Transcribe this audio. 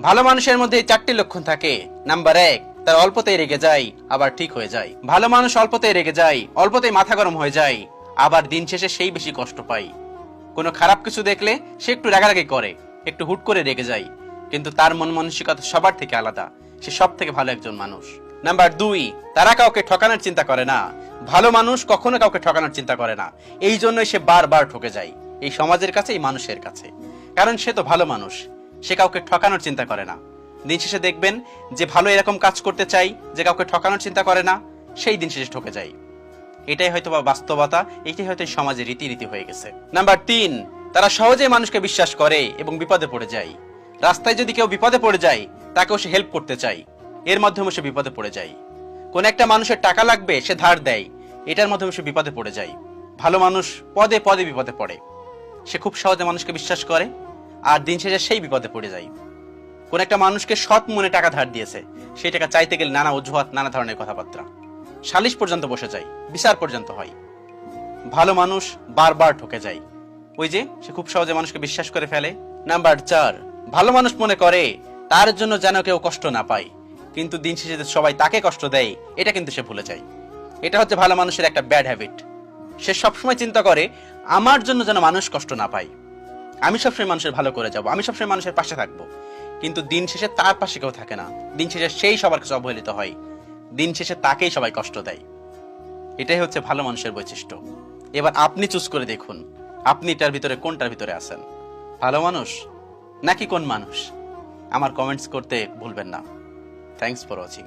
ভালো মানুষের মধ্যে এই 4টি লক্ষণ থাকে। নাম্বার 1, তার অল্পতেই রেগে যায় আবার ঠিক হয়ে যায়। ভালো মানুষ অল্পতেই রেগে যায়, অল্পতেই মাথা গরম হয়ে যায়, আবার দিন শেষে সেই বেশি কষ্ট পায়। কোনো খারাপ কিছু দেখলে সে একটু রাগারাগি করে, একটু হুট করে রেগে যায়, কিন্তু তার মন মানসিকতা সবার থেকে আলাদা। সে সব থেকে ভালো একজন মানুষ। নাম্বার 2, তারা কাউকে ঠকানোর চিন্তা করে না। ভালো মানুষ কখনো কাউকে ঠকানোর চিন্তা করে না। এই জন্যই সে বারবার ঠকে যায়, এই সমাজের কাছে, এই মানুষের কাছে। কারণ সে তো ভালো মানুষ, সে কাউকে ঠকানোর চিন্তা করে না। দিন শেষে দেখবেন যে ভালো এরকম কাজ করতে চাই, যে কাউকে ঠকানোর চিন্তা করে না, সেই দিন শেষে ঠকে যায়। এটাই হয়তো বা বাস্তবতা, এটাই হয়তো সমাজের রীতিনীতি হয়ে গেছে। নাম্বার 3, তারা সহজেই মানুষকে বিশ্বাস করে এবং বিপদে পড়ে যায়। রাস্তায় যদি কেউ বিপদে পড়ে যায়, তাকেও সে হেল্প করতে চায়, এর মাধ্যমে সে বিপদে পড়ে যায়। কোন একটা মানুষের টাকা লাগবে, সে ধার দেয়, এটার মাধ্যমে সে বিপদে পড়ে যায়। ভালো মানুষ পদে পদে বিপদে পড়ে, সে খুব সহজে মানুষকে বিশ্বাস করে, আর দিন শেষে সেই বিপদে পড়ে যায়। কোন একটা মানুষকে সৎ মনে টাকা ধার দিয়েছে, সেই টাকা চাইতে গেলে নানা অজুহাত, নানা ধরনের কথাবার্তা, সালিশ পর্যন্ত বসে যায়, বিচার পর্যন্ত হয়। ভালো মানুষ বারবার ঠকে যায়, ওই যে সে খুব সহজে মানুষকে বিশ্বাস করে ফেলে। নাম্বার 4, ভালো মানুষ মনে করে তার জন্য যেন কেউ কষ্ট না পায়, কিন্তু দিন শেষে সবাই তাকে কষ্ট দেয়, এটা কিন্তু সে ভুলে যায়। এটা হচ্ছে ভালো মানুষের একটা ব্যাড হ্যাবিট। সে সবসময় চিন্তা করে আমার জন্য যেন মানুষ কষ্ট না পায়, আমি সবসময় মানুষের ভালো করে যাব, আমি সবসময় মানুষের পাশে থাকবো। কিন্তু দিন শেষে তার পাশে কেউ থাকে না, দিন শেষে সেই সবার কাছে অবহেলিত হয়, দিন শেষে তাকেই সবাই কষ্ট দেয়। এটাই হচ্ছে ভালো মানুষের বৈশিষ্ট্য। এবার আপনি চুজ করে দেখুন, আপনি এটার ভিতরে কোনটার ভিতরে আছেন, ভালো মানুষ নাকি কোন মানুষ? আমার কমেন্টস করতে ভুলবেন না। Thanks for watching.